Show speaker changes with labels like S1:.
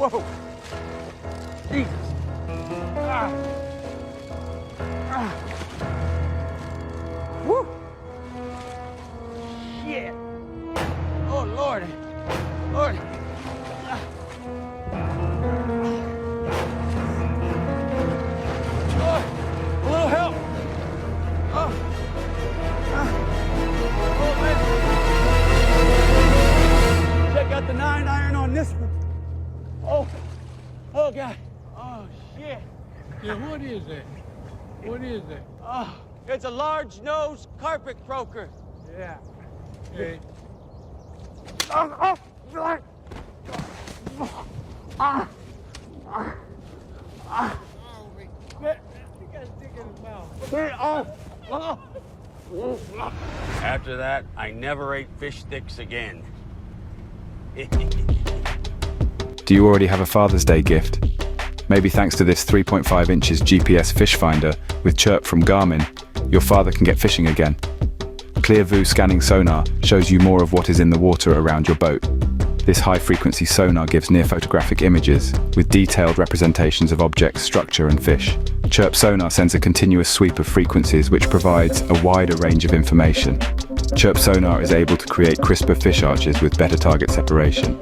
S1: Whoa. Jesus. Ah. Ah. Woo. Shit. Oh, Lord. Lord. Ah. Oh, a little help. Oh. Oh, man. Check out the 9-iron on this one. Oh. Oh, God. Oh, shit.
S2: Yeah, what is that? What is that?
S1: Oh, it's a large-nosed carpet croaker.
S2: Yeah. Hey.
S1: Oh, God. Ah. Ah. Ah. After that, I never ate fish sticks again.
S3: Do you already have a Father's Day gift? Maybe thanks to this 3.5 inches GPS fish finder with Chirp from Garmin, your father can get fishing again. ClearView scanning sonar shows you more of what is in the water around your boat. This high-frequency sonar gives near photographic images with detailed representations of objects, structure and fish. Chirp sonar sends a continuous sweep of frequencies which provides a wider range of information. Chirp sonar is able to create crisper fish arches with better target separation.